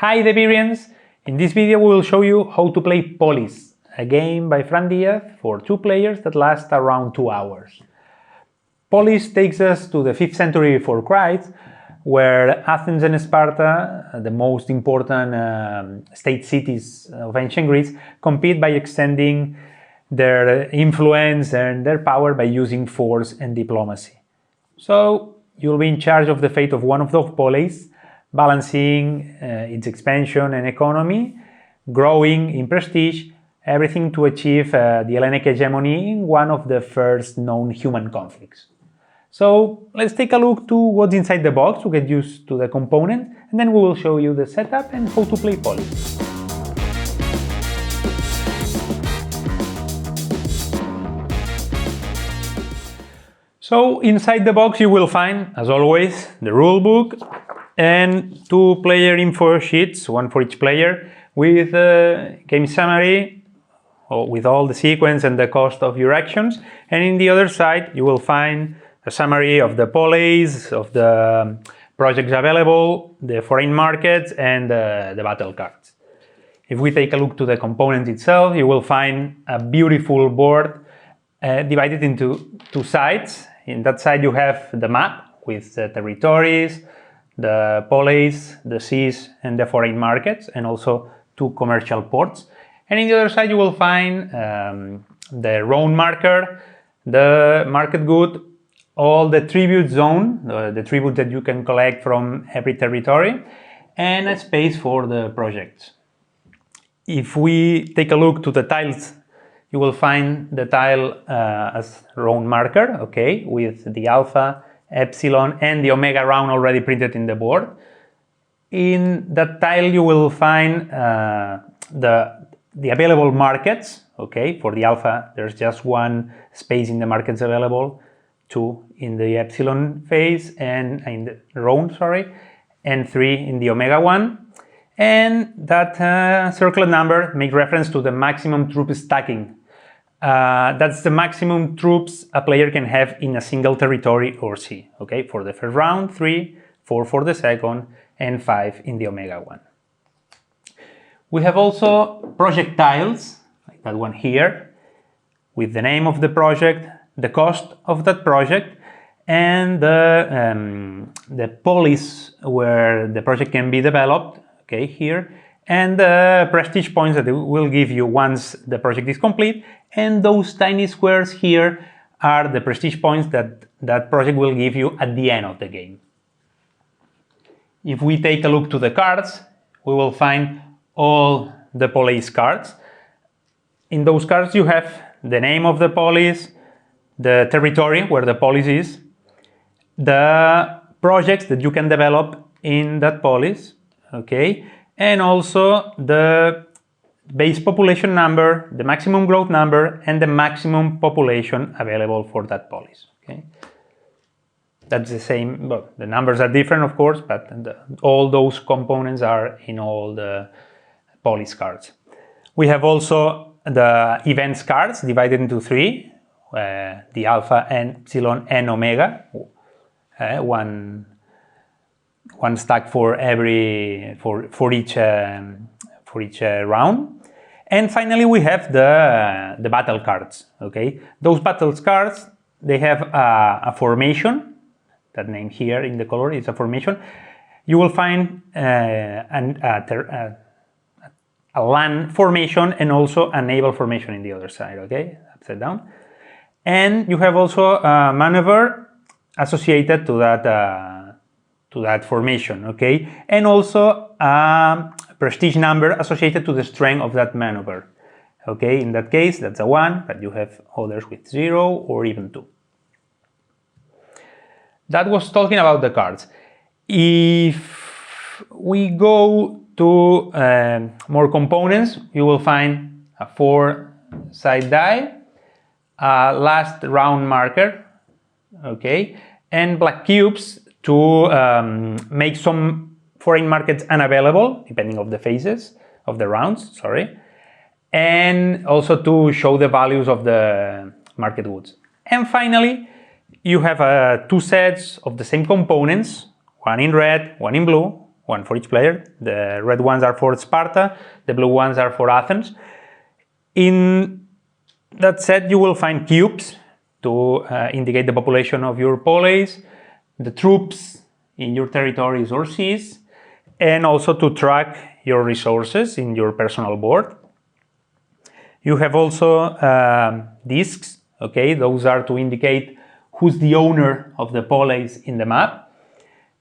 Hi Debirians! In this video we will show you how to play Polis, a game by Fran Diaz for 2 players that lasts around 2 hours. Polis takes us to the 5th century before Christ, where Athens and Sparta, the most important state cities of ancient Greece, compete by extending their influence and their power by using force and diplomacy. So you'll be in charge of the fate of one of those poleis, balancing its expansion and economy, growing in prestige, everything to achieve the Hellenic hegemony in one of the first known human conflicts. So let's take a look to what's inside the box to get used to the components, and then we will show you the setup and how to play Polis. So inside the box you will find, as always, the rulebook and 2 player info sheets, one for each player, with a game summary with all the sequence and the cost of your actions. And in the other side you will find a summary of the poleis, of the projects available, the foreign markets, and the battle cards. If we take a look to the component itself, you will find a beautiful board divided into 2 sides. In that side you have the map with the territories, the poleis, the seas, and the foreign markets, and also 2 commercial ports. And in the other side you will find the round marker, the market good, all the tribute zone, the tribute that you can collect from every territory, and a space for the projects. If we take a look to the tiles, you will find the tile as round marker, okay, with the alpha, epsilon, and the omega round already printed in the board. In that tile you will find the available markets, okay. For the alpha there's just 1 space in the markets available, 2 in the epsilon phase and in the round, sorry, and 3 in the omega one. And that circled number makes reference to the maximum troop stacking. That's the maximum troops a player can have in a single territory or sea. Okay, for the first round, 3, 4 for the second, and 5 in the omega one. We have also project tiles, like that one here, with the name of the project, the cost of that project, and the polis where the project can be developed, okay, here, and the prestige points that it will give you once the project is complete, and those tiny squares here are the prestige points that that project will give you at the end of the game. If we take a look to the cards, we will find all the polis cards. In those cards you have the name of the polis, the territory where the polis is, the projects that you can develop in that polis, okay, and also the base population number, the maximum growth number, and the maximum population available for that polis. Okay, that's the same. Well, the numbers are different, of course, but all those components are in all the polis cards. We have also the events cards divided into 3, the alpha, epsilon, and omega. One stack for each round. And finally we have the battle cards. Okay, those battle cards, they have a formation. That name here in the color is a formation. You will find a land formation and also a naval formation in the other side. Okay, upside down. And you have also a maneuver associated to that formation, okay, and also a prestige number associated to the strength of that maneuver. Okay, in that case that's a 1, but you have others with 0 or even 2. That was talking about the cards. If we go to more components, you will find a 4-side die, a last round marker, okay, and black cubes to make some foreign markets unavailable, depending on the phases of the rounds, sorry, and also to show the values of the market goods. And finally, you have 2 sets of the same components, one in red, one in blue, one for each player. The red ones are for Sparta, the blue ones are for Athens. In that set you will find cubes to indicate the population of your poleis, the troops in your territories or seas, and also to track your resources in your personal board. You have also discs, okay, those are to indicate who's the owner of the poleis in the map,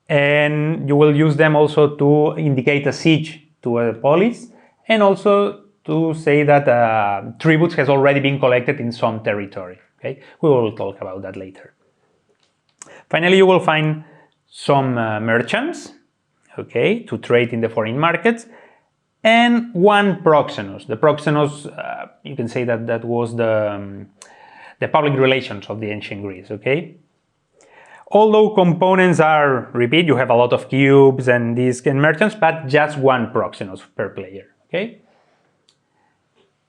and you will use them also to indicate a siege to a polis, and also to say that tributes has already been collected in some territory. Okay, we will talk about that later. Finally, you will find some merchants, okay, to trade in the foreign markets, and one proxenos. The proxenos, you can say that that was the public relations of the ancient Greece, okay? Although components are, repeat, you have a lot of cubes and discs and merchants, but just one proxenos per player, okay?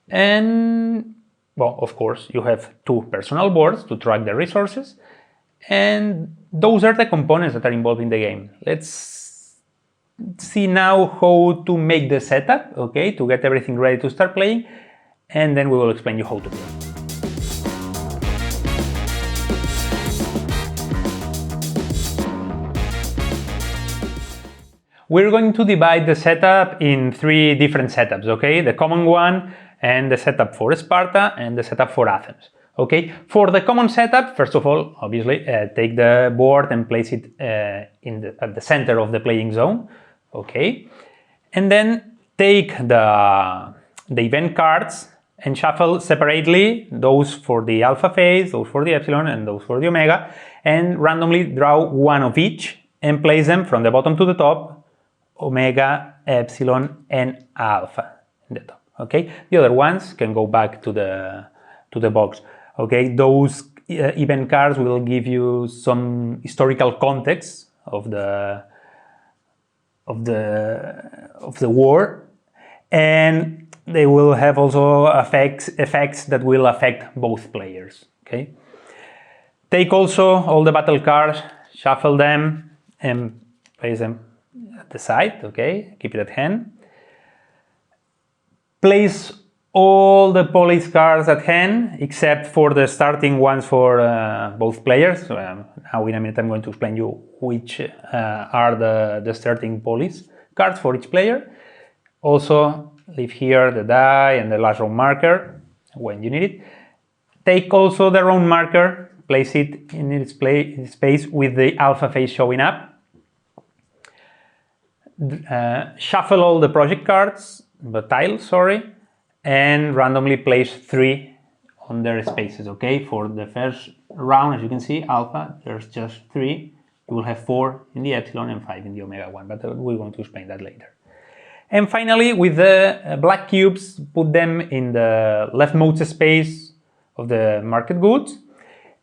And, well, of course, you have two personal boards to track the resources, and those are the components that are involved in the game. Let's see now how to make the setup, okay, to get everything ready to start playing, and then we will explain you how to play. We're going to divide the setup in three different setups, okay? The common one, and the setup for Sparta, and the setup for Athens. Okay, for the common setup, first of all, obviously, take the board and place it at the center of the playing zone. Okay, and then take the event cards and shuffle separately those for the alpha phase, those for the epsilon, and those for the omega, and randomly draw one of each and place them from the bottom to the top, omega, epsilon, and alpha in the top. Okay, the other ones can go back to the box. Okay, those event cards will give you some historical context of the war, and they will have also effects that will affect both players. Okay, take also all the battle cards, shuffle them, and place them at the side. Okay, keep it at hand. Place all the polis cards at hand, except for the starting ones for both players. Now in a minute I'm going to explain you which are the starting polis cards for each player. Also leave here the die and the last round marker when you need it. Take also the round marker, place it in its space with the alpha phase showing up. Shuffle all the project cards, the tiles, sorry, and randomly place 3 on their spaces, okay? For the first round, as you can see, alpha, there's just 3. You will have 4 in the epsilon and 5 in the omega 1, but we're going to explain that later. And finally, with the black cubes, put them in the leftmost space of the market goods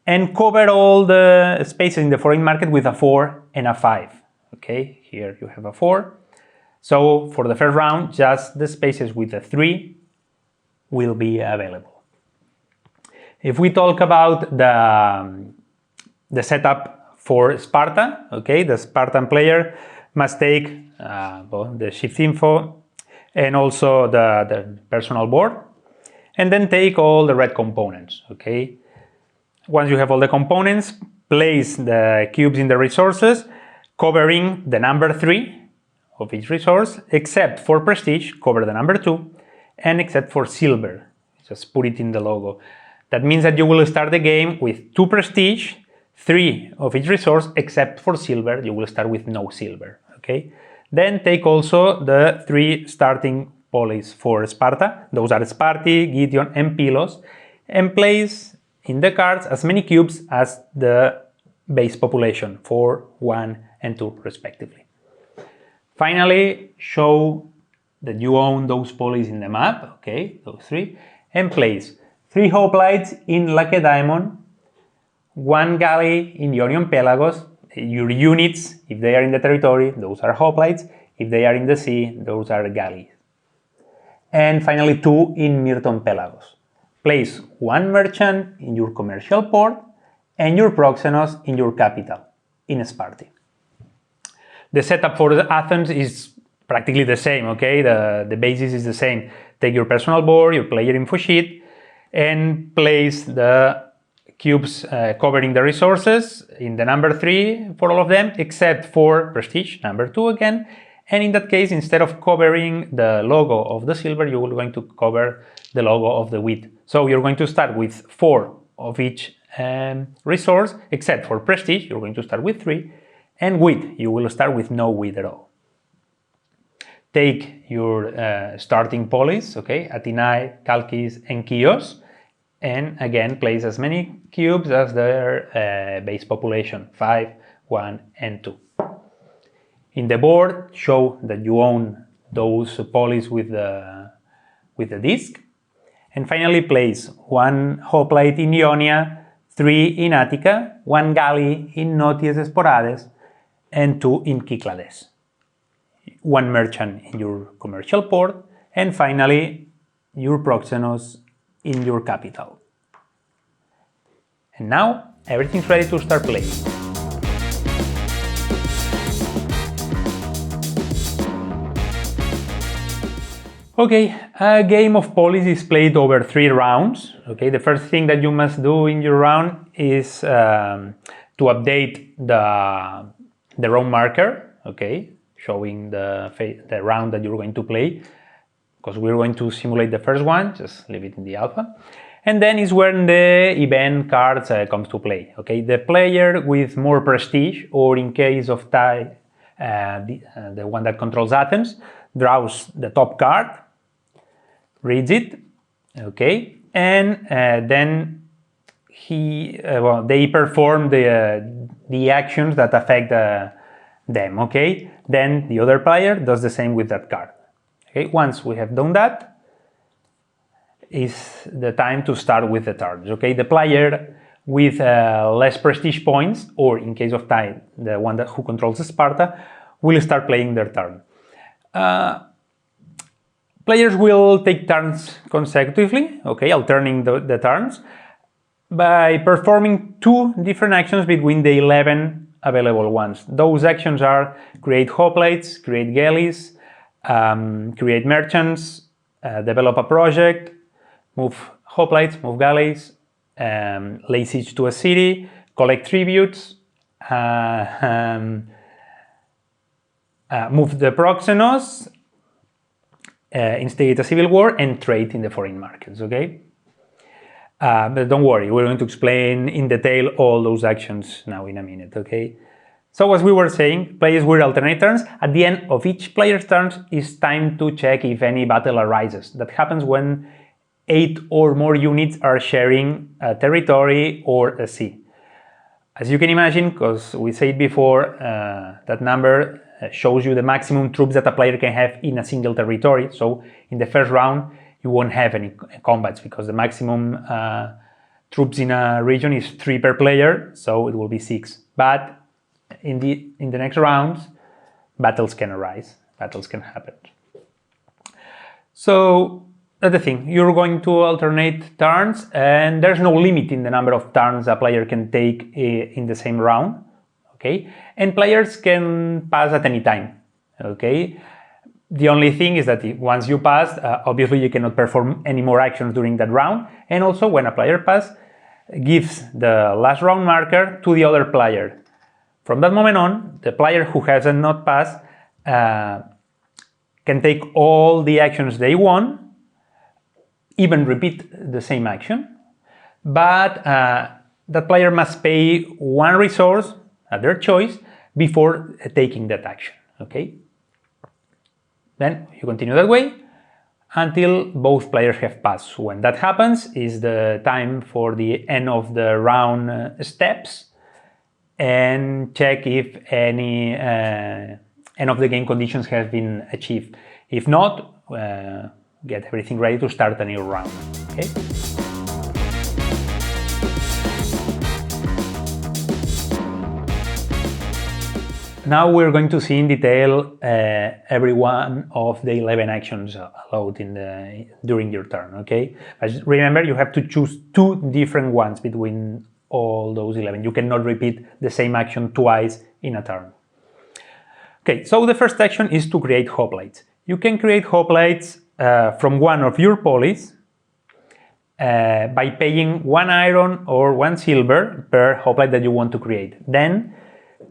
and cover all the spaces in the foreign market with a 4 and a 5. Okay, here you have a 4. So for the first round, just the spaces with a 3 will be available. If we talk about the setup for Sparta, okay, the Spartan player must take the shift info and also the personal board, and then take all the red components, okay. Once you have all the components, place the cubes in the resources, covering the number 3 of each resource, except for prestige, cover the number 2, and except for silver, just put it in the logo. That means that you will start the game with 2 prestige, 3 of each resource, except for silver, you will start with no silver, okay? Then take also the 3 starting polis for Sparta, those are Sparti, Gideon, and Pylos, and place in the cards as many cubes as the base population, 4, 1, and 2 respectively. Finally, show that you own those polis in the map, okay, those 3, and place 3 hoplites in Lacedaemon, 1 galley in Ionian Pelagos. Your units, if they are in the territory, those are hoplites. If they are in the sea, those are galleys. And finally 2 in Myrton Pelagos. Place 1 merchant in your commercial port and your proxenos in your capital, in Sparta. The setup for Athens is practically the same, okay? The basis is the same. Take your personal board, your player info sheet, and place the cubes covering the resources in the number 3 for all of them, except for prestige, number 2 again. And in that case, instead of covering the logo of the silver, you're going to cover the logo of the wheat. So you're going to start with 4 of each resource, except for prestige, you're going to start with 3, and wheat, you will start with no wheat at all. Take your starting polis, okay, Athena, Chalkis, and Chios, and again place as many cubes as their base population, 5, 1, and 2. In the board, show that you own those polis with the disk. And finally place 1 hoplite in Ionia, 3 in Attica, 1 galley in Noties Sporades, and 2 in Cyclades. 1 merchant in your commercial port, and finally your proxenos in your capital. And now everything's ready to start playing. Okay, a game of polis is played over 3 rounds. Okay, the first thing that you must do in your round is to update the round marker, okay, showing the round that you're going to play, because we're going to simulate the first one, just leave it in the alpha. And then is when the event cards comes to play. Okay, the player with more prestige, or in case of tie, the one that controls Athens, draws the top card, reads it, okay, and then they perform the actions that affect them, okay. Then the other player does the same with that card. Okay, once we have done that, is the time to start with the turns. Okay, the player with less prestige points, or in case of tie, the one who controls Sparta, will start playing their turn. Players will take turns consecutively, okay, alternating the turns, by performing 2 different actions between the 11 available ones. Those actions are create hoplites, create galleys, create merchants, develop a project, move hoplites, move galleys, lay siege to a city, collect tributes, move the proxenos, instigate a civil war, and trade in the foreign markets, okay? But don't worry, we're going to explain in detail all those actions now in a minute, okay? So as we were saying, players will alternate turns. At the end of each player's turn, it's time to check if any battle arises. That happens when 8 or more units are sharing a territory or a sea. As you can imagine, because we said before, that number shows you the maximum troops that a player can have in a single territory. So in the first round, you won't have any combats because the maximum troops in a region is 3 per player, so it will be 6. But in the next rounds, battles can arise, battles can happen. So that's the thing, you're going to alternate turns, and there's no limit in the number of turns a player can take in the same round, okay? And players can pass at any time, okay? The only thing is that once you pass, obviously you cannot perform any more actions during that round, and also when a player passes, gives the last round marker to the other player. From that moment on, the player who has not passed can take all the actions they want, even repeat the same action, but that player must pay 1 resource at their choice before taking that action, okay? Then you continue that way until both players have passed. When that happens is the time for the end of the round steps, and check if any end of the game conditions have been achieved. If not, get everything ready to start a new round, okay? Now we're going to see in detail every one of the 11 actions allowed during your turn, okay? But remember, you have to choose 2 different ones between all those 11. You cannot repeat the same action twice in a turn. Okay, so the first action is to create hoplites. You can create hoplites from one of your polis by paying 1 iron or 1 silver per hoplite that you want to create. Then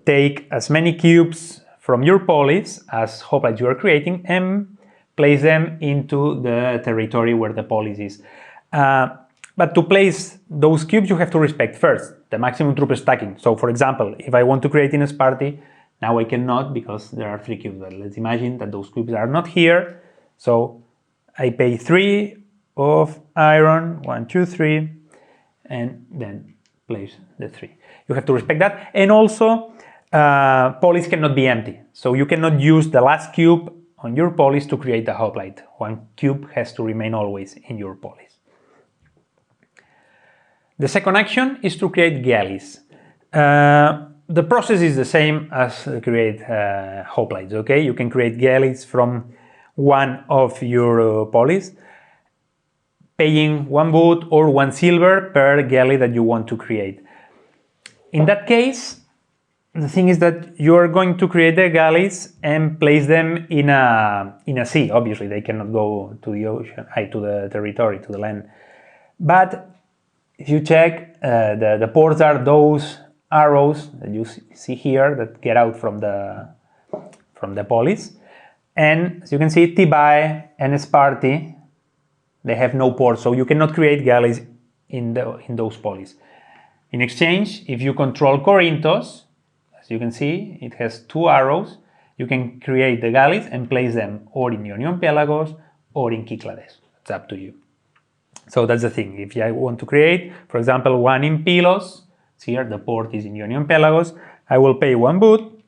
take as many cubes from your polis as hoplites you are creating and place them into the territory where the polis is. But to place those cubes, you have to respect first the maximum troop stacking. So for example, if I want to create in Sparta, now I cannot because there are 3 cubes, but let's imagine that those cubes are not here. So I pay 3 of iron, 1, 2, 3, and then place the 3. You have to respect that. And also, polis cannot be empty. So you cannot use the last cube on your polis to create the hoplite. 1 cube has to remain always in your polis. The second action is to create galleys. The process is the same as create hoplites, okay? You can create galleys from one of your polis, paying 1 wood or 1 silver per galley that you want to create. In that case, the thing is that you are going to create the galleys and place them in a sea. Obviously, they cannot go to the ocean, to the territory, to the land. But if you check, the ports are those arrows that you see here that get out from the polis. And as you can see, Tibae and Sparta, they have no port, so you cannot create galleys in those polis. In exchange, if you control Corinthos, as you can see, it has 2 arrows. You can create the galleys and place them or in Ionian Pelagos or in Cyclades. It's up to you. So that's the thing. If I want to create, for example, one in Pylos, here the port is in Ionian Pelagos, I will pay 1 wood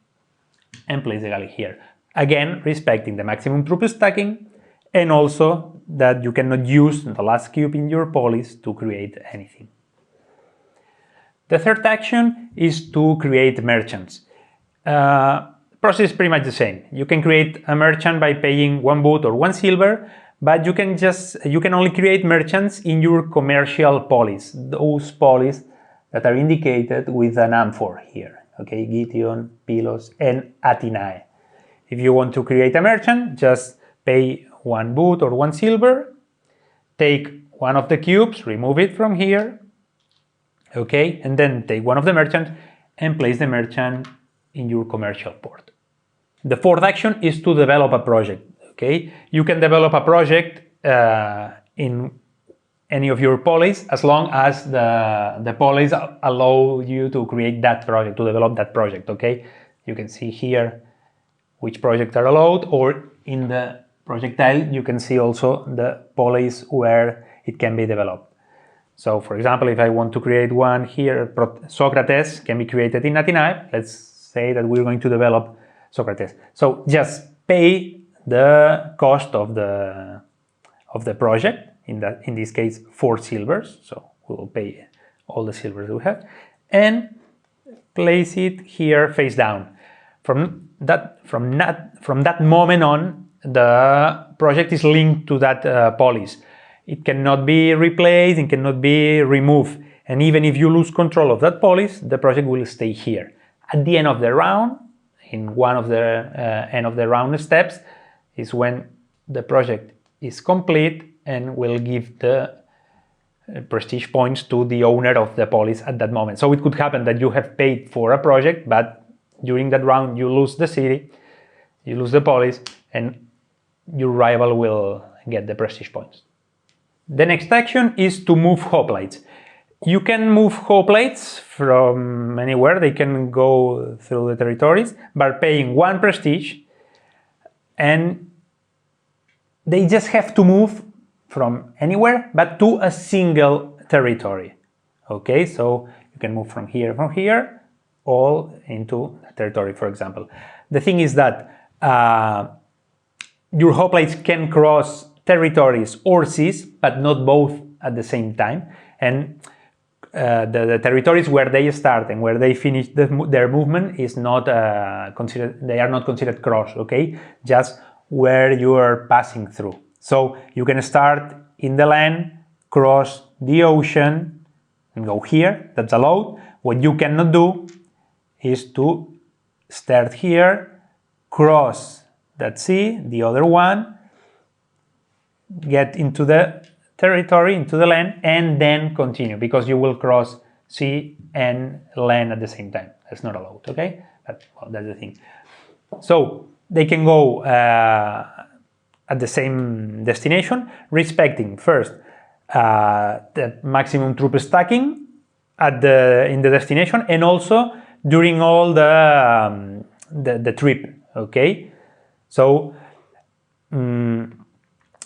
and place the galley here. Again, respecting the maximum troop stacking, and also that you cannot use the last cube in your polis to create anything. The third action is to create merchants. Process is pretty much the same. You can create a merchant by paying 1 wood or 1 silver, but you can only create merchants in your commercial polis, those polis that are indicated with an amphor here. Okay, Gition, Pylos, and Athenae. If you want to create a merchant, just pay 1 wood or 1 silver, take one of the cubes, remove it from here, okay, and then take one of the merchants and place the merchant in your commercial port. The fourth action is to develop a project, okay? You can develop a project in any of your polis as long as the polis allow you to create that project, to develop that project, okay? You can see here which projects are allowed, or in the projectile you can see also the polis where it can be developed. So for example, if I want to create one here, Socrates can be created in Athenae. Let's say that we're going to develop Socrates. So just pay the cost of the project, in this case 4 silvers, so we will pay all the silvers we have, and place it here face down. From that moment on, the project is linked to that polis. It cannot be replaced, it cannot be removed, and even if you lose control of that polis, the project will stay here. At the end of the round, in one of the end of the round steps, is when the project is complete and will give the prestige points to the owner of the polis at that moment. So it could happen that you have paid for a project, but during that round you lose the city, you lose the polis, and your rival will get the prestige points. The next action is to move hoplites. You can move hoplites from anywhere, they can go through the territories by paying 1 prestige, and they just have to move from anywhere but to a single territory. Okay, so you can move from here, all into a territory, for example. The thing is that your hoplites can cross territories or seas, but not both at the same time. And the territories where they start and where they finish their movement is not considered. They are not considered cross. Okay, just where you are passing through. So you can start in the land, cross the ocean, and go here. That's allowed. What you cannot do is to start here, cross that sea, the other one, get into the territory, into the land, and then continue, because you will cross sea and land at the same time. That's not allowed, okay? But, well, that's the thing. So they can go at the same destination, respecting first the maximum troop stacking in the destination, and also during all the trip, okay? So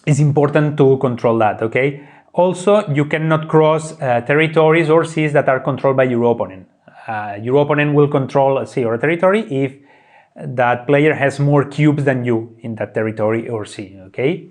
it's important to control that, okay? Also, you cannot cross territories or seas that are controlled by your opponent. Your opponent will control a sea or a territory if that player has more cubes than you in that territory or sea, okay?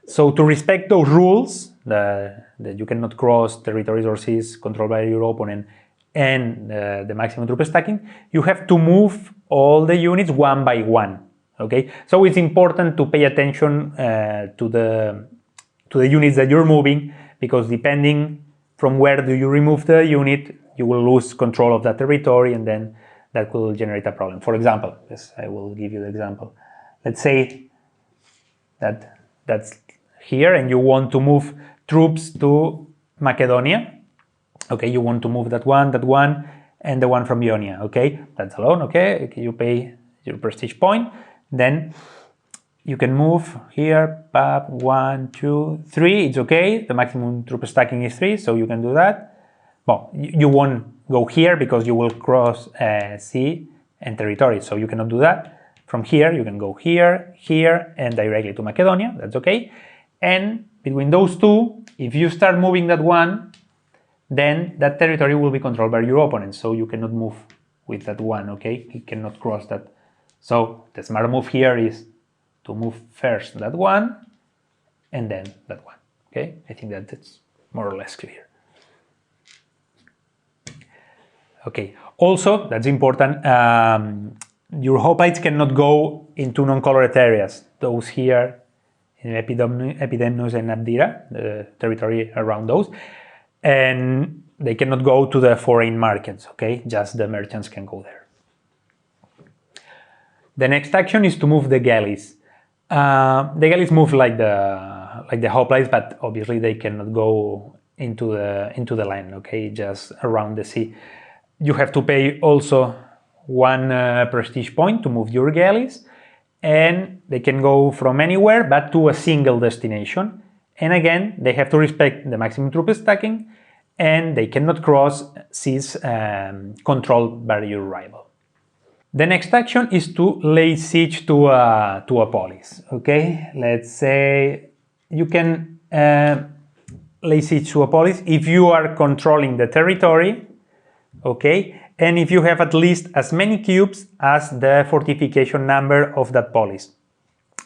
So to respect those rules, that you cannot cross territories or seas controlled by your opponent and the maximum troop stacking, you have to move all the units one by one, okay? So it's important to pay attention to the units that you're moving, because depending from where do you remove the unit, you will lose control of that territory, and then that will generate a problem. For example, yes, I will give you the example. Let's say that that's here and you want to move troops to Macedonia. Okay, you want to move that one, and the one from Ionia. Okay, that's alone. Okay, you pay your prestige point. Then you can move here, 1, 2, 3, it's okay. The maximum troop stacking is 3, so you can do that. Well, you won't go here because you will cross sea and territory, so you cannot do that. From here, you can go here, here, and directly to Macedonia, that's okay. And between those two, if you start moving that one, then that territory will be controlled by your opponent, so you cannot move with that one, okay? You cannot cross that. So the smart move here is to move first that one, and then that one, okay? I think that it's more or less clear. Okay, also, that's important, your hoplites cannot go into non-colored areas. Those here in Epidemnos and Abdera, the territory around those, and they cannot go to the foreign markets, okay? Just the merchants can go there. The next action is to move the galleys. The galleys move like the hoplites, but obviously they cannot go into the land, okay? Just around the sea. You have to pay also 1 prestige point to move your galleys, and they can go from anywhere but to a single destination. And again, they have to respect the maximum troop stacking, and they cannot cross seas controlled by your rival. The next action is to lay siege to a polis, okay? Let's say you can lay siege to a polis if you are controlling the territory, okay? And if you have at least as many cubes as the fortification number of that polis.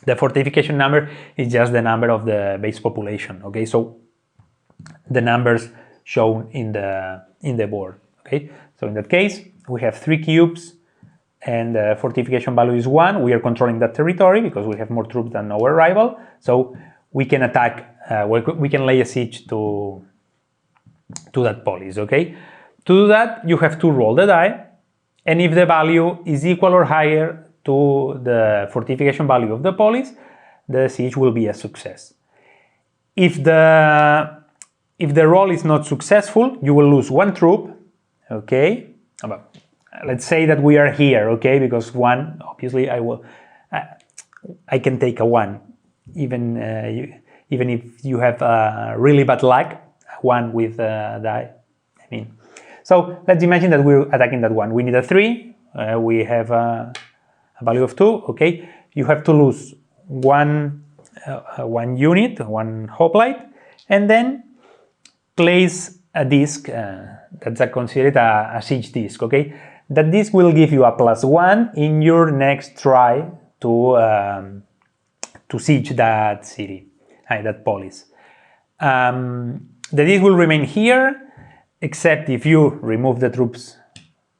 The fortification number is just the number of the base population, okay? So the numbers shown in the board, okay? So in that case, we have 3 cubes and the fortification value is 1. We are controlling that territory because we have more troops than our rival. So we can attack, we can lay a siege to that polis, okay? To do that, you have to roll the die, and if the value is equal or higher to the fortification value of the polis, the siege will be a success. If the roll is not successful, you will lose 1 troop, okay? Let's say that we are here, okay? Because 1, obviously, I can take a 1, even if you have really bad luck, 1 with die. I mean, so let's imagine that we're attacking that 1. We need a 3. We have a value of 2. Okay, you have to lose one unit, 1 hoplite, and then place a disc. That's considered a siege disc. Okay, that disc will give you a +1 in your next try to siege that city, that polis. The disc will remain here, except if you remove the troops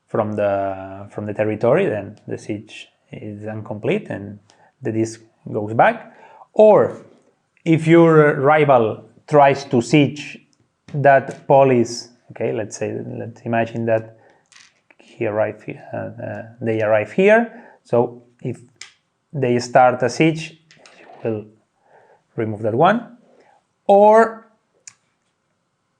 from the territory, then the siege is incomplete and the disc goes back. Or if your rival tries to siege that polis, okay, let's imagine that they arrive here. So if they start a siege, we'll remove that one, or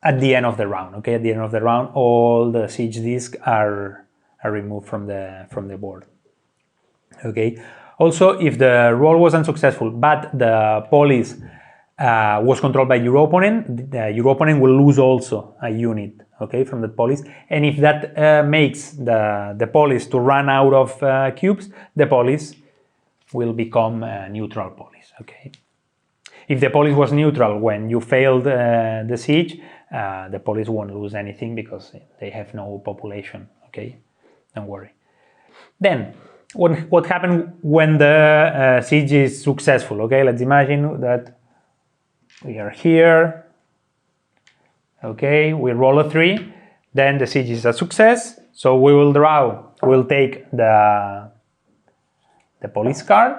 at the end of the round. Okay, at the end of the round, all the siege discs are removed from the board. Okay. Also, if the roll was unsuccessful, but the polis was controlled by your opponent will lose also a unit, okay, from that polis. And if that makes the polis to run out of cubes, the polis will become a neutral polis, okay. If the polis was neutral when you failed the siege, the polis won't lose anything because they have no population, okay, don't worry. Then, what happened when the siege is successful? Okay, let's imagine that we are here. Okay, we roll a 3, then the siege is a success, so we will draw. We'll take the polis card.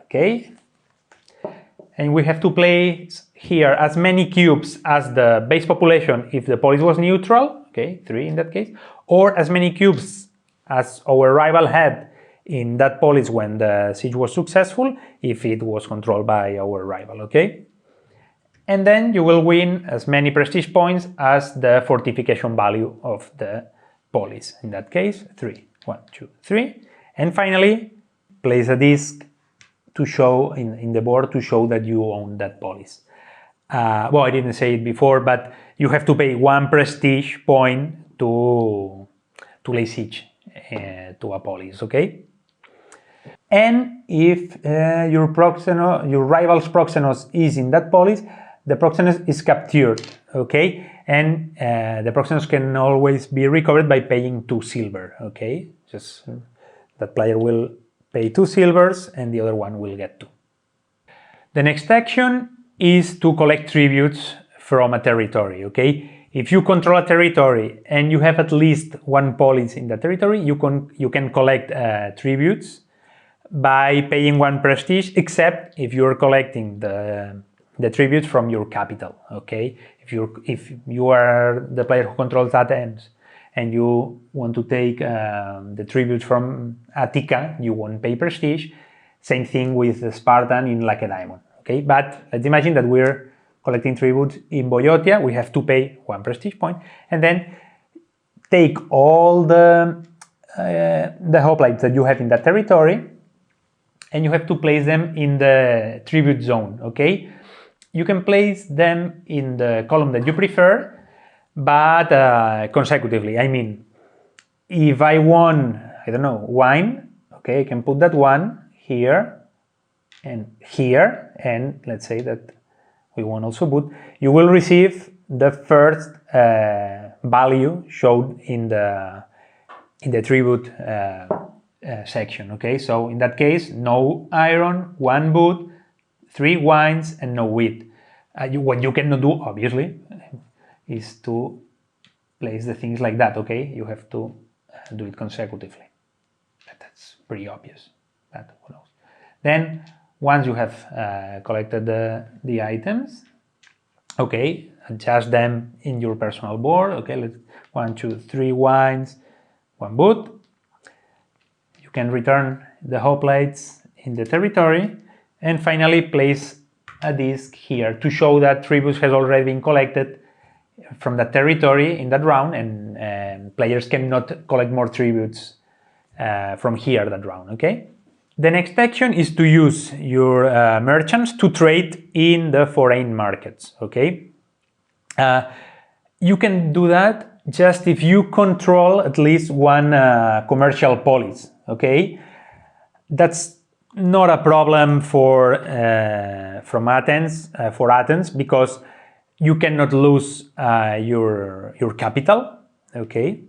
Okay, and we have to place here as many cubes as the base population if the polis was neutral. Okay, 3 in that case, or as many cubes as our rival had in that polis when the siege was successful, if it was controlled by our rival, okay? And then you will win as many prestige points as the fortification value of the polis. In that case, 3. 1, 2, 3. And finally, place a disc to show in the board to show that you own that polis. Well, I didn't say it before, but you have to pay 1 prestige point to lay siege to a polis, okay? And if your rival's proxenos is in that polis, the proxenos is captured, okay? And the proxenos can always be recovered by paying 2 silver, okay? Just that player will pay 2 silvers and the other one will get 2. The next action is to collect tributes from a territory, okay? If you control a territory and you have at least 1 polis in the territory, you can collect tributes by paying 1 prestige, except if you're collecting the tributes from your capital. Okay, if you are the player who controls Athens and you want to take the tributes from Attica, you won't pay prestige. Same thing with the Spartan in Lacedaemon. Okay, but let's imagine that we're collecting tributes in Boeotia. We have to pay 1 prestige point, and then take all the hoplites that you have in that territory, and you have to place them in the tribute zone. Okay, you can place them in the column that you prefer, but consecutively. I mean, if I want, I don't know, wine, okay, I can put that one here, and let's say that we want also put, you will receive the first value showed in the tribute section. Okay, so in that case, no iron, 1 boot, 3 wines, and no wheat. What you cannot do, obviously, is to place the things like that. Okay, you have to do it consecutively. That's pretty obvious, but who knows. Then once you have collected the items, okay, adjust them in your personal board. Okay, let's 1, 2, 3 wines, 1 boot. You can return the hoplites in the territory, and finally place a disc here to show that tributes has already been collected from that territory in that round, and players cannot collect more tributes from here that round. Okay. The next action is to use your merchants to trade in the foreign markets, okay? You can do that just if you control at least 1 commercial polis, okay? That's not a problem for Athens, because you cannot lose your capital, okay?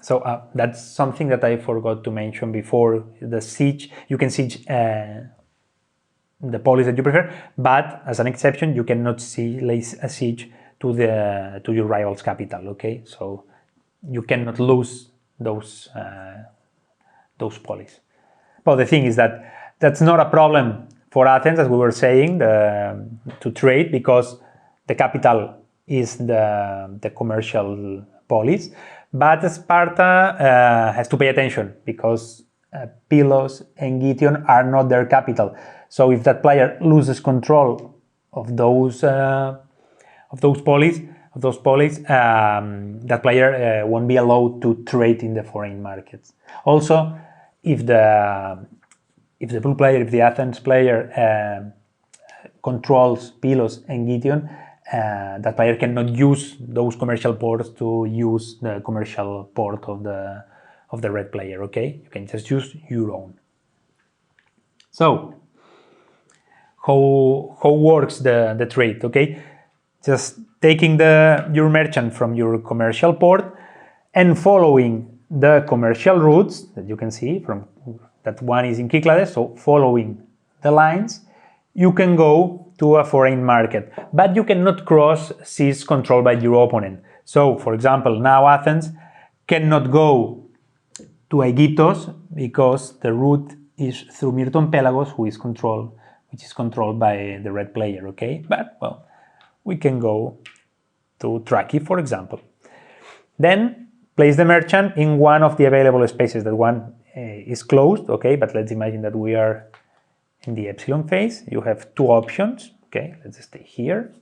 So that's something that I forgot to mention before. The siege, you can siege the polis that you prefer, but as an exception, you cannot lay a siege to your rival's capital. Okay, so you cannot lose those polis. But the thing is that that's not a problem for Athens, as we were saying, to trade, because the capital is the commercial polis. But Sparta has to pay attention, because Pylos and Gition are not their capital. So if that player loses control of those polis, that player won't be allowed to trade in the foreign markets. Also, if the blue player, if the Athens player controls Pylos and Gition, that player cannot use those commercial ports to use the commercial port of the red player. Okay, you can just use your own. So how works the trade? Okay, just taking your merchant from your commercial port and following the commercial routes that you can see from that one is in Cyclades. So following the lines, you can go to a foreign market, but you cannot cross seas controlled by your opponent. So, for example, now Athens cannot go to Aegyptos because the route is through Myrton Pelagos, which is controlled by the red player. Okay, but well, we can go to Traki, for example. Then place the merchant in one of the available spaces. That one is closed. Okay, but let's imagine that we are in the epsilon phase. You have two options. Okay, let's stay here.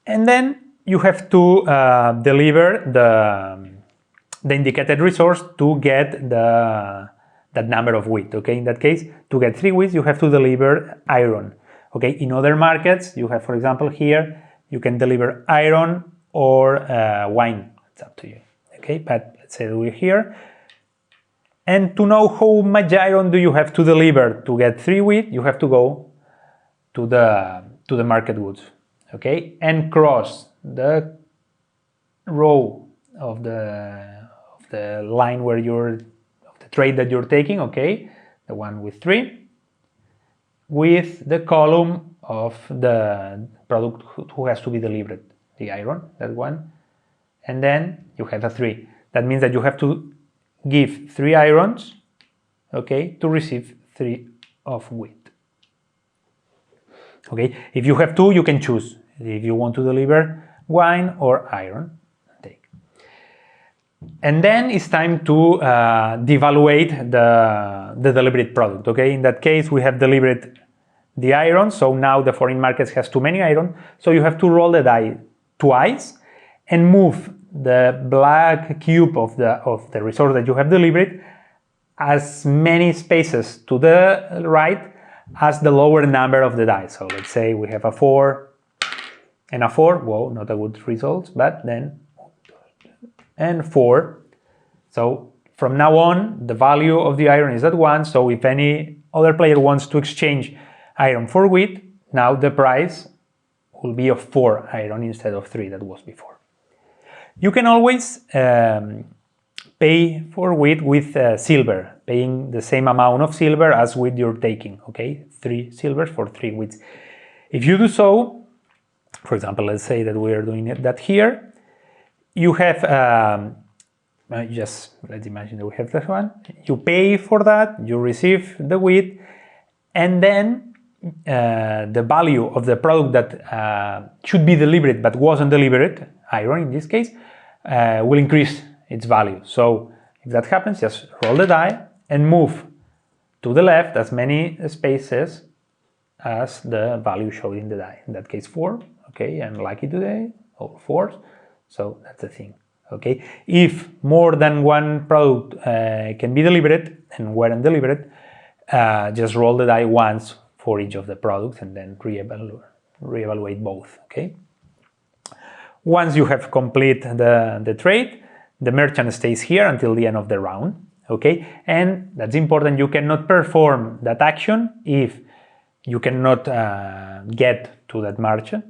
And then you have to deliver the indicated resource to get that number of wheat. Okay, in that case, to get 3 wheat, you have to deliver iron. Okay, in other markets, you have, for example, here, you can deliver iron or wine. It's up to you. Okay, but let's say we're here. And to know how much iron do you have to deliver to get 3 wheat, you have to go to the market goods, okay, and cross the row of the line where the trade that you're taking, okay, the one with 3, with the column of the product who has to be delivered, the iron, that one, and then you have a 3. That means that you have to give 3 irons, okay, to receive 3 of wheat. Okay, if you have 2, you can choose if you want to deliver wine or iron. Take. And then it's time to devaluate the delivered product. Okay, in that case, we have delivered the iron, so now the foreign market has too many iron, so you have to roll the die twice and move the black cube of the resource that you have delivered as many spaces to the right as the lower number of the die. So let's say we have a 4 and a 4. Whoa, not a good result, but then and 4. So from now on, the value of the iron is at 1. So if any other player wants to exchange iron for wheat, now the price will be of 4 iron instead of 3 that was before. You can always pay for wheat with silver, paying the same amount of silver as wheat you're taking, okay? 3 silvers for 3 wheats. If you do so, for example, let's say that we are doing that here, you have, let's imagine that we have this one, you pay for that, you receive the wheat, and then the value of the product that should be delivered but wasn't delivered, iron in this case, will increase its value. So if that happens, just roll the die and move to the left as many spaces as the value showed in the die. In that case 4, okay, I'm lucky today, all 4s, so that's the thing, okay. If more than one product can be delivered and weren't delivered, just roll the die once for each of the products and then reevaluate both, okay. Once you have completed the trade, the merchant stays here until the end of the round, okay? And that's important, you cannot perform that action if you cannot get to that market,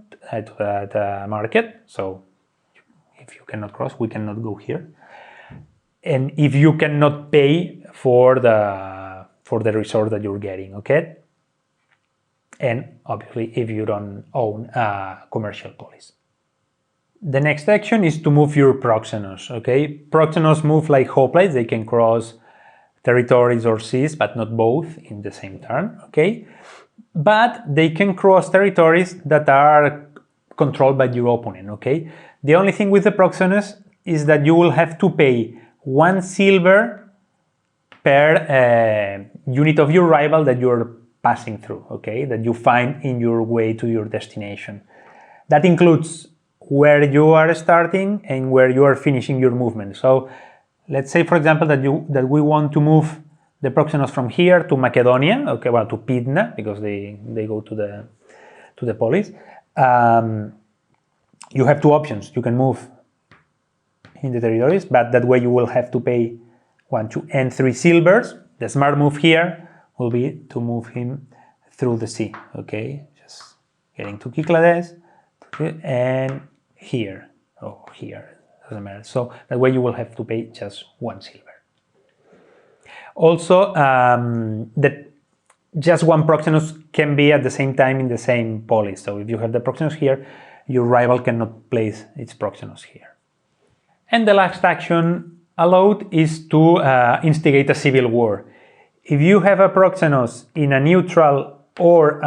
so if you cannot cross, we cannot go here. And if you cannot pay for the resource that you're getting, okay? And obviously if you don't own a commercial polis. The next action is to move your proxenos, okay? Proxenos move like hoplites, they can cross territories or seas, but not both in the same turn, okay? But they can cross territories that are controlled by your opponent, okay? The only thing with the proxenos is that you will have to pay 1 silver per unit of your rival that you're passing through, okay, that you find in your way to your destination. That includes where you are starting and where you are finishing your movement. So let's say, for example, that we want to move the proxenos from here to Macedonia, okay, well, to Pydna, because they go to the polis. You have 2 options. You can move in the territories, but that way you will have to pay 1, 2, and 3 silvers. The smart move here will be to move him through the sea, okay? Just getting to Cyclades and here, oh, here, doesn't matter. So that way you will have to pay just 1 silver. Also, that just 1 proxenos can be at the same time in the same polis. So if you have the proxenos here, your rival cannot place its proxenos here. And the last action allowed is to instigate a civil war. If you have a proxenos in a neutral or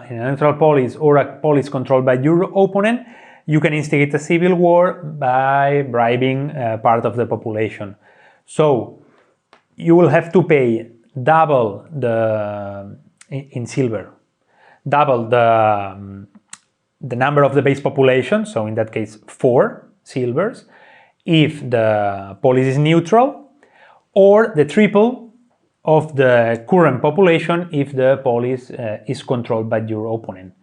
in a neutral polis or a polis controlled by your opponent, you can instigate a civil war by bribing part of the population. So you will have to pay double in silver, double the number of the base population, so in that case 4 silvers, if the polis is neutral, or the triple of the current population if the polis is controlled by your opponent.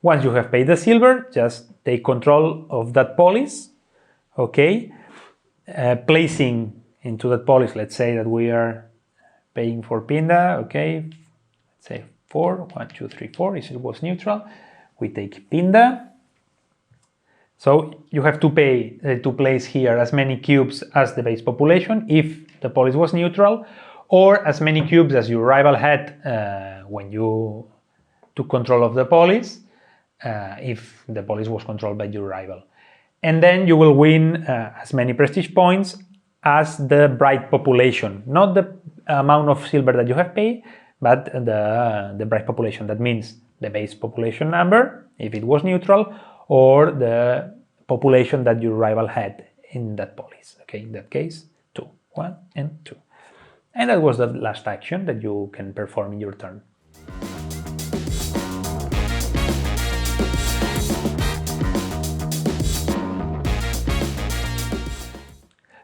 Once you have paid the silver, just take control of that polis, okay, placing into that polis, let's say that we are paying for Pinda, okay, let's say 4, 1, 2, 3, 4, if it was neutral, we take Pinda. So you have to pay to place here as many cubes as the base population if the polis was neutral, or as many cubes as your rival had when you took control of the polis, if the polis was controlled by your rival. And then you will win as many prestige points as the bright population, not the amount of silver that you have paid, but the bright population. That means the base population number, if it was neutral, or the population that your rival had in that polis. Okay, in that case, 2, 1, and 2. And that was the last action that you can perform in your turn.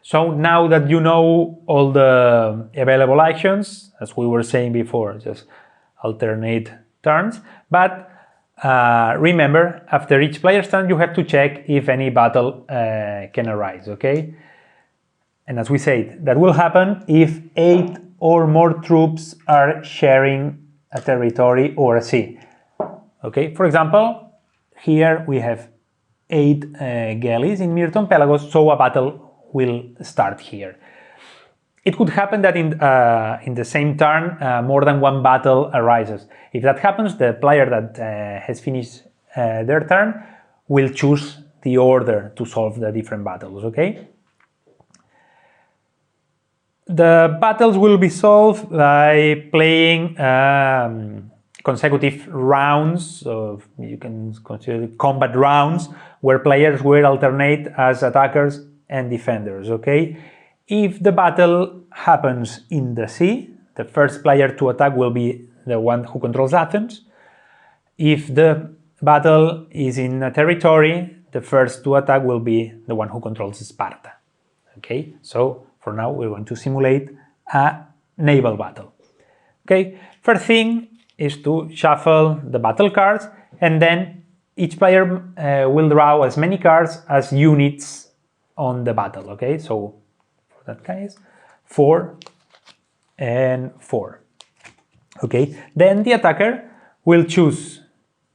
So now that you know all the available actions, as we were saying before, just alternate turns, but remember, after each player's turn, you have to check if any battle can arise, okay? And as we said, that will happen if 8 or more troops are sharing a territory or a sea. Okay, for example, here we have 8 galleys in Myrton Pelagos, so a battle will start here. It could happen that in the same turn, more than one battle arises. If that happens, the player that has finished their turn will choose the order to solve the different battles, okay? The battles will be solved by playing consecutive rounds, so you can consider combat rounds, where players will alternate as attackers and defenders, okay? If the battle happens in the sea, the first player to attack will be the one who controls Athens. If the battle is in a territory, the first to attack will be the one who controls Sparta. Okay, so for now we're going to simulate a naval battle. Okay, first thing is to shuffle the battle cards, and then each player will draw as many cards as units on the battle. Okay, so for that case, 4 and 4. Okay, then the attacker will choose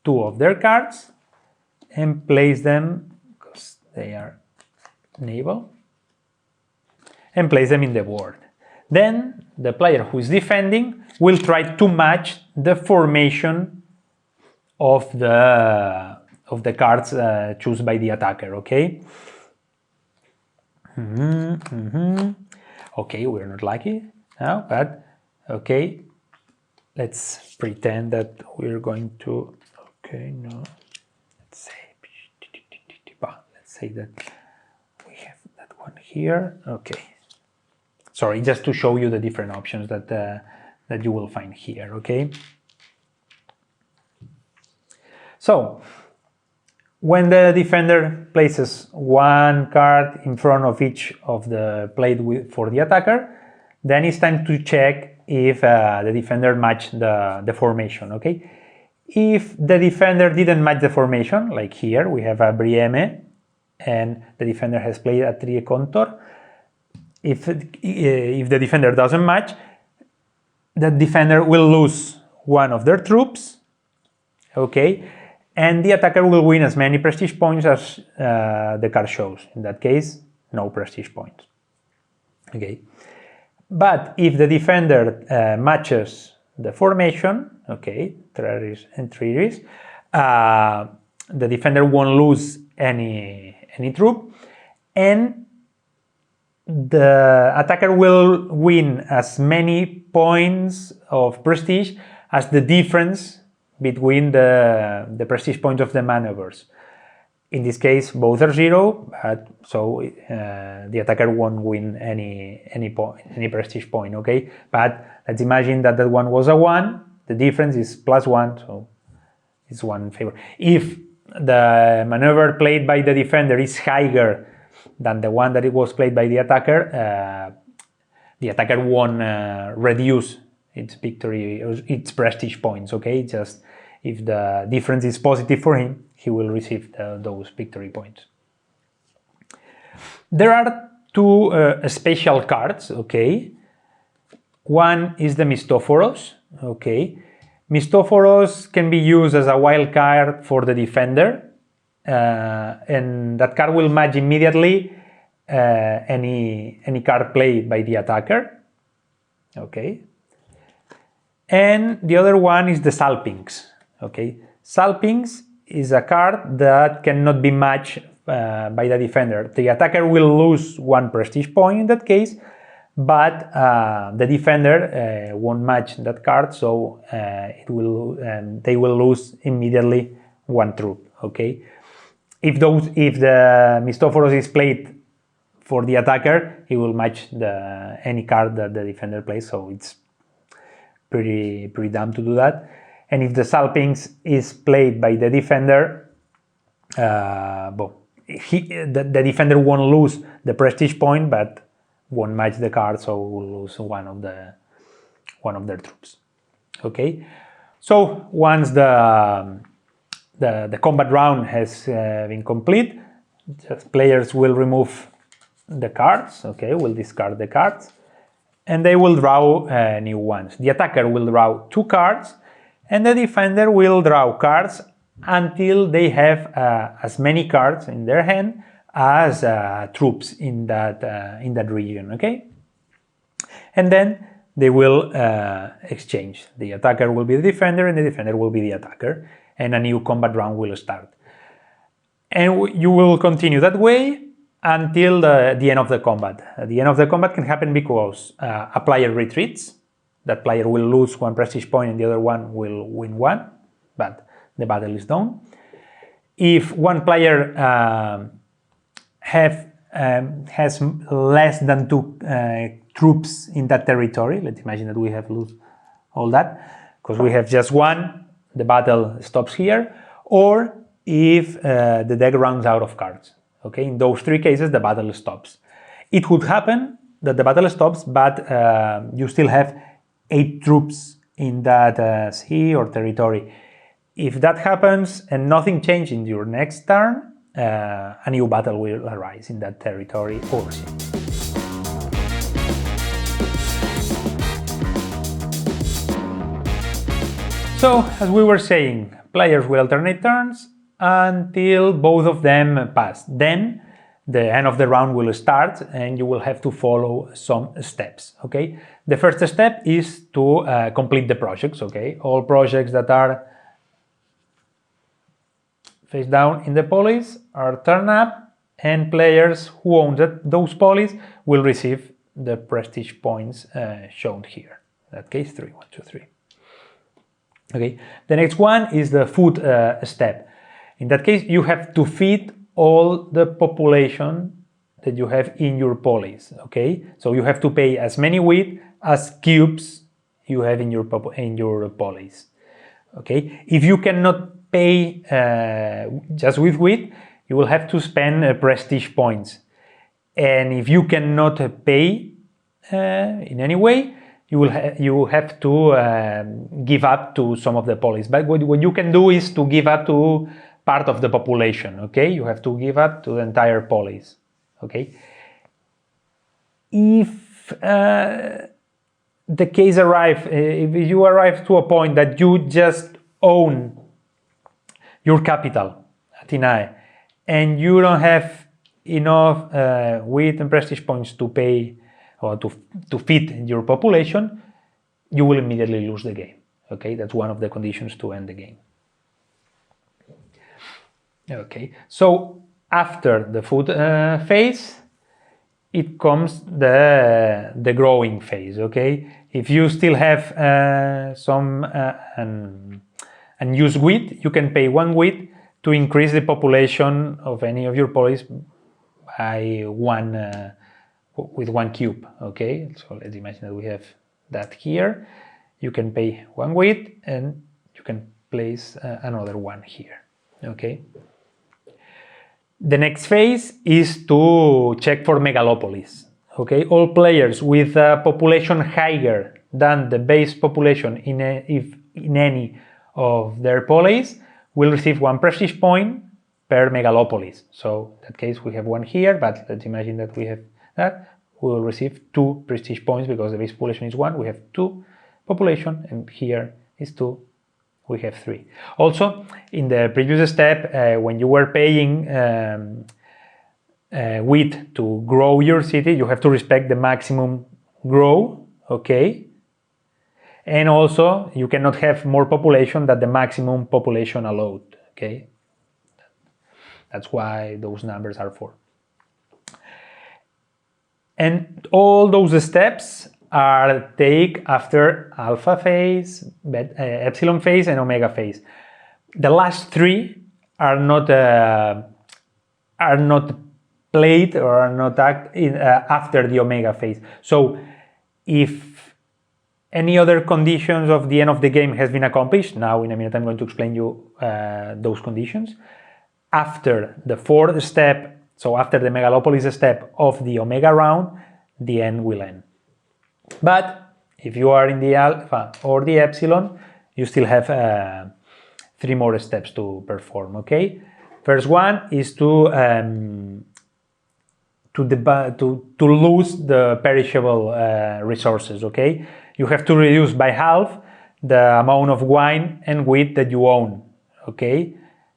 2 of their cards and place them, because they are naval, and place them in the board. Then the player who is defending will try to match the formation of the cards chosen by the attacker. Okay. Okay, we're not lucky now, but okay. Let's pretend that we're going to. Okay, no. Let's say that we have that one here. Okay. sorry, just to show you the different options that that you will find here. Okay. So when the defender places one card in front of each of the plate for the attacker, then it's time to check if the defender matched the formation. Okay. If the defender didn't match the formation, like here we have a Brieme and the defender has played a Tricontor, if the defender doesn't match, the defender will lose one of their troops, okay, and the attacker will win as many prestige points as the card shows. In that case, no prestige points. Okay, but if the defender matches the formation, okay, Treris and Triris, the defender won't lose any troop, and the attacker will win as many points of prestige as the difference between the prestige points of the manoeuvres. In this case, both are 0, but so the attacker won't win any prestige point. Okay, but let's imagine that that one was a 1. The difference is +1, so it's 1 in favor. If the maneuver played by the defender is higher than the one that it was played by the attacker won't reduce its victory, its prestige points. Okay, just if the difference is positive for him, he will receive those victory points. There are two special cards. Okay, one is the Mistophoros. Okay, Mistophoros can be used as a wild card for the defender, and that card will match immediately any card played by the attacker. Okay, and the other one is the Salpinx. Okay, Salpinx is a card that cannot be matched by the defender. The attacker will lose 1 prestige point in that case, but the defender won't match that card, so they will lose immediately 1 troop. Okay, if the Mistophoros is played for the attacker, he will match any card that the defender plays, so it's pretty dumb to do that. And if the Salpinx is played by the defender, the defender won't lose the prestige point, but won't match the card, so will lose one of their troops. Okay, so once the combat round has been complete, just players will remove the cards. Okay, will discard the cards, and they will draw new ones. The attacker will draw 2 cards, and the defender will draw cards until they have as many cards in their hand as troops in that region. Okay, and then they will exchange. The attacker will be the defender, and the defender will be the attacker, and a new combat round will start. And you will continue that way until the end of the combat. The end of the combat can happen because a player retreats. That player will lose 1 prestige point and the other one will win 1, but the battle is done. If one player has less than 2 troops in that territory, let's imagine that we have lost all that, because we have just 1, the battle stops here, or if the deck runs out of cards. Okay, in those 3 cases the battle stops. It could happen that the battle stops, but you still have 8 troops in that sea or territory. If that happens and nothing changes in your next turn, a new battle will arise in that territory or sea. So, as we were saying, players will alternate turns until both of them pass. Then the end of the round will start and you will have to follow some steps. Okay, the first step is to complete the projects. Okay, all projects that are face down in the polis are turned up, and players who own those polis will receive the prestige points shown here. In that case, 3, 1, 2, 3. Okay, the next one is the food step. In that case, you have to feed all the population that you have in your polis, okay? So you have to pay as many wheat as cubes you have in your polis, okay? If you cannot pay just with wheat, you will have to spend prestige points. And if you cannot pay in any way, you have to give up to some of the polis. But what you can do is to give up to part of the population, okay? You have to give up to the entire polis, okay? If the case if you arrive to a point that you just own your capital, Athena, and you don't have enough wheat and prestige points to pay or to feed your population, you will immediately lose the game, okay? That's one of the conditions to end the game. Okay, so after the food phase, it comes the growing phase, okay? If you still have some unused wheat, you can pay 1 wheat to increase the population of any of your polis by with 1 cube, okay? So let's imagine that we have that here. You can pay 1 wheat and you can place another one here, okay? The next phase is to check for megalopolis. Okay, all players with a population higher than the base population in any of their polis will receive 1 prestige point per megalopolis. So in that case we have 1 here, but let's imagine that we have that. We will receive 2 prestige points because the base population is 1. We have 2 population, and here is 2. We have 3. Also, in the previous step, when you were paying wheat to grow your city, you have to respect the maximum grow, okay? And also, you cannot have more population than the maximum population allowed, okay? That's why those numbers are 4. And all those steps are take after alpha phase, epsilon phase, and omega phase. The last 3 are not played or are not after the omega phase. So if any other conditions of the end of the game has been accomplished, now in a minute I'm going to explain you those conditions. After the 4th step, so after the megalopolis step of the omega round, the end will end. But if you are in the alpha or the epsilon, you still have 3 more steps to perform, okay? First one is to lose the perishable resources, okay? You have to reduce by half the amount of wine and wheat that you own, okay?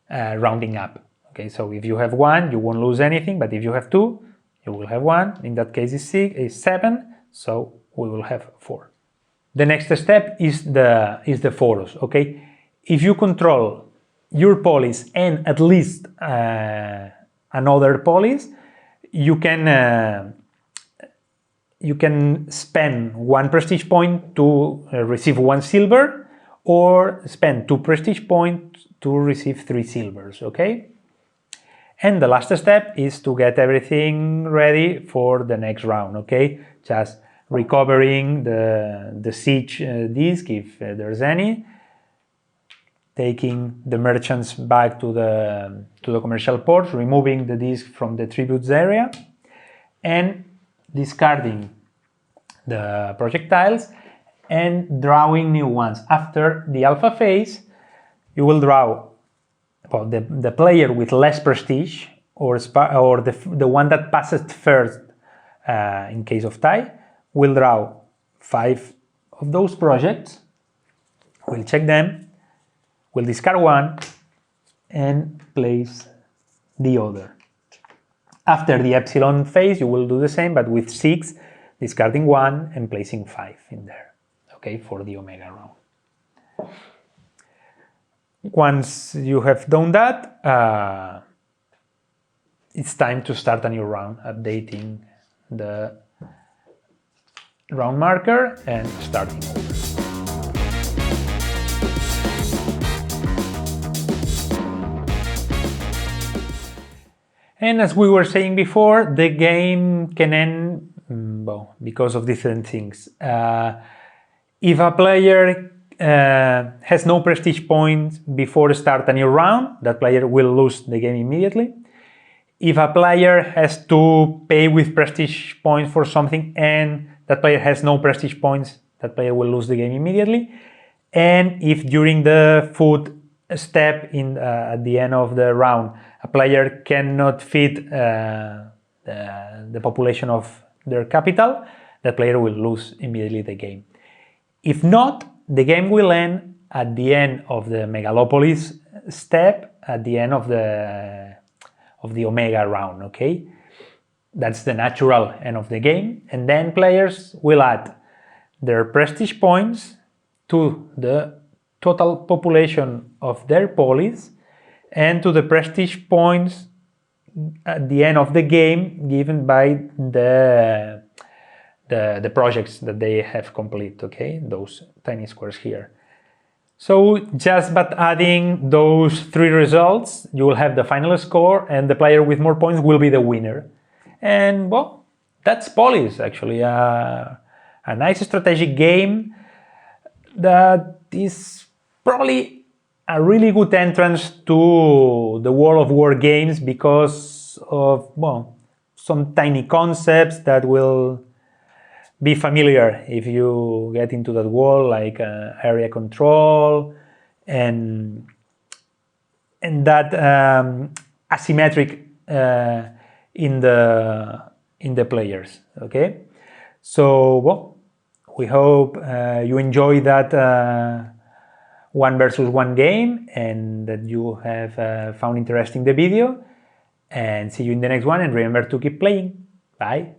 Rounding up, okay? So if you have 1, you won't lose anything, but if you have 2, you will have 1. In that case, is 7, so we will have 4. The next step is the foros, okay? If you control your polis and at least another polis, you can spend 1 prestige point to receive 1 silver, or spend 2 prestige points to receive 3 silvers, okay? And the last step is to get everything ready for the next round, okay? Just recovering the siege disc if there's any, taking the merchants back to the commercial ports, removing the disc from the tributes area, and discarding the projectiles and drawing new ones. After the alpha phase, you will draw, well, the player with less prestige, or the one that passes first in case of tie, will draw 5 of those projects, we'll check them, we'll discard 1, and place the other. After the epsilon phase, you will do the same, but with 6, discarding 1 and placing 5 in there, okay, for the omega round. Once you have done that, it's time to start a new round, updating the round marker and starting over. And as we were saying before, the game can end well, because of different things. If a player has no prestige points before start a new round, that player will lose the game immediately. If a player has to pay with prestige points for something and that player has no prestige points, that player will lose the game immediately. And if during the food step at the end of the round, a player cannot feed the population of their capital, that player will lose immediately the game. If not, the game will end at the end of the megalopolis step, at the end of the omega round, okay? That's the natural end of the game, and then players will add their prestige points to the total population of their polis and to the prestige points at the end of the game given by the projects that they have complete, okay? Those tiny squares here. So just by adding those three results, you will have the final score and the player with more points will be the winner. And well, that's Polis actually, a nice strategic game that is probably a really good entrance to the world of war games because of, well, some tiny concepts that will be familiar if you get into that world, like area control and that asymmetric in the players. Okay, so well, we hope you enjoy that one versus one game and that you have found interesting the video, and see you in the next one, and remember to keep playing. Bye.